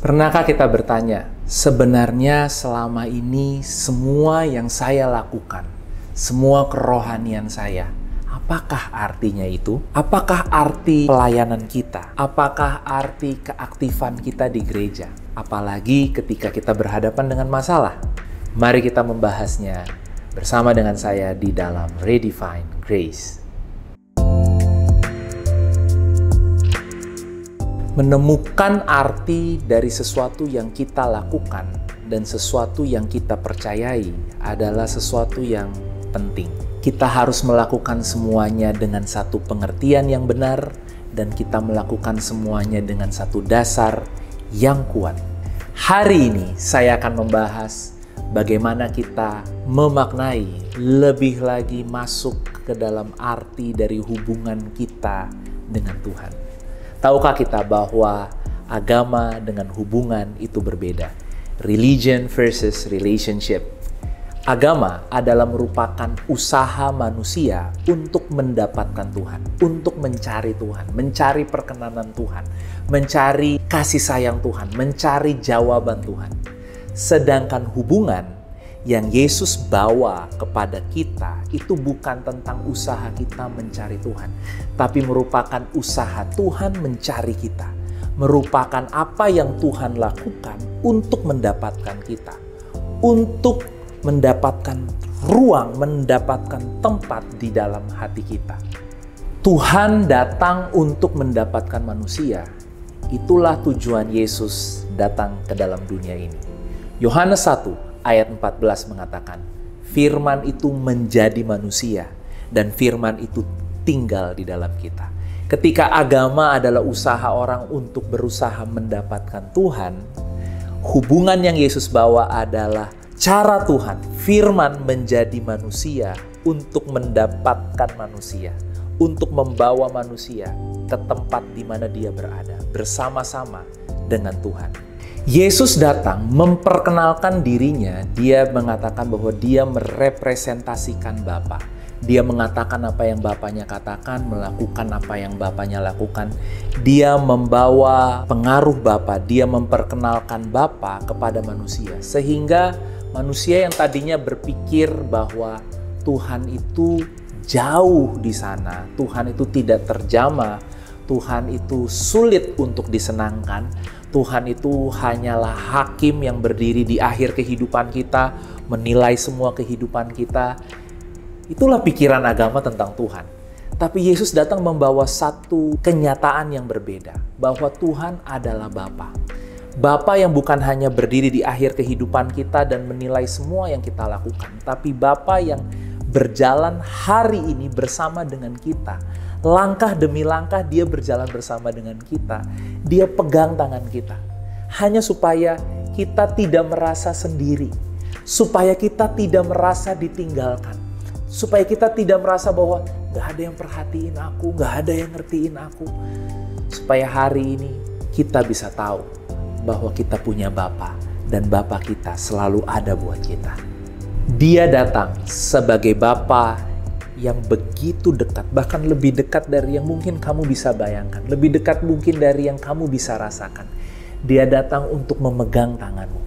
Pernahkah kita bertanya, sebenarnya selama ini semua yang saya lakukan, semua kerohanian saya, apakah artinya itu? Apakah arti pelayanan kita? Apakah arti keaktifan kita di gereja? Apalagi ketika kita berhadapan dengan masalah. Mari kita membahasnya bersama dengan saya di dalam Redefine Grace. Menemukan arti dari sesuatu yang kita lakukan dan sesuatu yang kita percayai adalah sesuatu yang penting. Kita harus melakukan semuanya dengan satu pengertian yang benar dan kita melakukan semuanya dengan satu dasar yang kuat. Hari ini saya akan membahas bagaimana kita memaknai lebih lagi masuk ke dalam arti dari hubungan kita dengan Tuhan. Tahukah kita bahwa agama dengan hubungan itu berbeda? Religion versus relationship. Agama adalah merupakan usaha manusia untuk mendapatkan Tuhan, untuk mencari Tuhan, mencari perkenanan Tuhan, mencari kasih sayang Tuhan, mencari jawaban Tuhan. Sedangkan hubungan yang Yesus bawa kepada kita itu bukan tentang usaha kita mencari Tuhan, tapi merupakan usaha Tuhan mencari kita. Merupakan apa yang Tuhan lakukan untuk mendapatkan kita, untuk mendapatkan ruang, mendapatkan tempat di dalam hati kita. Tuhan datang untuk mendapatkan manusia. Itulah tujuan Yesus datang ke dalam dunia ini. Yohanes 1 ayat 14 mengatakan, firman itu menjadi manusia dan firman itu tinggal di dalam kita. Ketika agama adalah usaha orang untuk berusaha mendapatkan Tuhan, hubungan yang Yesus bawa adalah cara Tuhan, firman menjadi manusia untuk mendapatkan manusia, untuk membawa manusia ke tempat di mana dia berada, bersama-sama dengan Tuhan. Yesus datang memperkenalkan dirinya, dia mengatakan bahwa dia merepresentasikan Bapa. Dia mengatakan apa yang Bapanya katakan, melakukan apa yang Bapanya lakukan. Dia membawa pengaruh Bapa, dia memperkenalkan Bapa kepada manusia. Sehingga manusia yang tadinya berpikir bahwa Tuhan itu jauh di sana, Tuhan itu tidak terjamah, Tuhan itu sulit untuk disenangkan, Tuhan itu hanyalah hakim yang berdiri di akhir kehidupan kita, menilai semua kehidupan kita. Itulah pikiran agama tentang Tuhan. Tapi Yesus datang membawa satu kenyataan yang berbeda, bahwa Tuhan adalah Bapa. Bapa yang bukan hanya berdiri di akhir kehidupan kita dan menilai semua yang kita lakukan, tapi Bapa yang berjalan hari ini bersama dengan kita. Langkah demi langkah dia berjalan bersama dengan kita. Dia pegang tangan kita. Hanya supaya kita tidak merasa sendiri. Supaya kita tidak merasa ditinggalkan. Supaya kita tidak merasa bahwa gak ada yang perhatiin aku, gak ada yang ngertiin aku. Supaya hari ini kita bisa tahu bahwa kita punya Bapa. Dan Bapa kita selalu ada buat kita. Dia datang sebagai Bapa yang begitu dekat, bahkan lebih dekat dari yang mungkin kamu bisa bayangkan, lebih dekat mungkin dari yang kamu bisa rasakan. Dia datang untuk memegang tanganmu.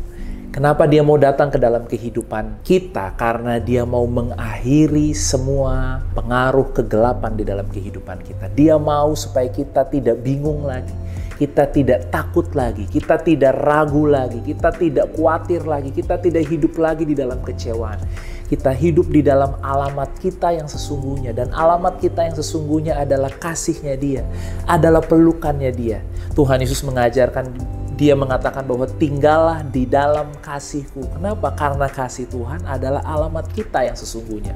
Kenapa dia mau datang ke dalam kehidupan kita? Karena dia mau mengakhiri semua pengaruh kegelapan di dalam kehidupan kita. Dia mau supaya kita tidak bingung lagi, kita tidak takut lagi, kita tidak ragu lagi, kita tidak khawatir lagi, kita tidak hidup lagi di dalam kecewaan. Kita hidup di dalam alamat kita yang sesungguhnya. Dan alamat kita yang sesungguhnya adalah kasihnya dia, adalah pelukannya dia. Tuhan Yesus mengajarkan, dia mengatakan bahwa tinggallah di dalam kasihku. Kenapa? Karena kasih Tuhan adalah alamat kita yang sesungguhnya.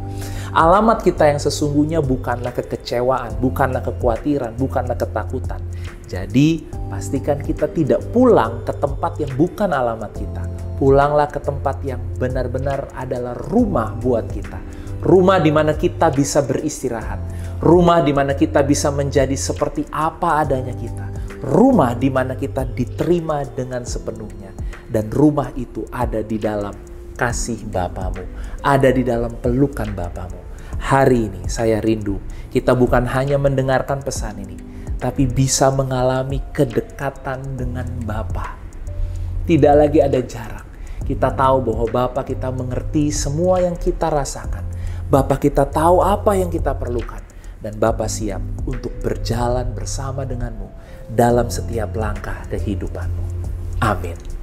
Alamat kita yang sesungguhnya bukanlah kekecewaan, bukanlah kekhawatiran, bukanlah ketakutan. Jadi pastikan kita tidak pulang ke tempat yang bukan alamat kita. Pulanglah ke tempat yang benar-benar adalah rumah buat kita. Rumah di mana kita bisa beristirahat. Rumah di mana kita bisa menjadi seperti apa adanya kita. Rumah di mana kita diterima dengan sepenuhnya. Dan rumah itu ada di dalam kasih Bapamu. Ada di dalam pelukan Bapamu. Hari ini saya rindu kita bukan hanya mendengarkan pesan ini, tapi bisa mengalami kedekatan dengan Bapa. Tidak lagi ada jarak. Kita tahu bahwa Bapa kita mengerti semua yang kita rasakan. Bapa kita tahu apa yang kita perlukan. Dan Bapa siap untuk berjalan bersama denganmu dalam setiap langkah kehidupanmu. Amin.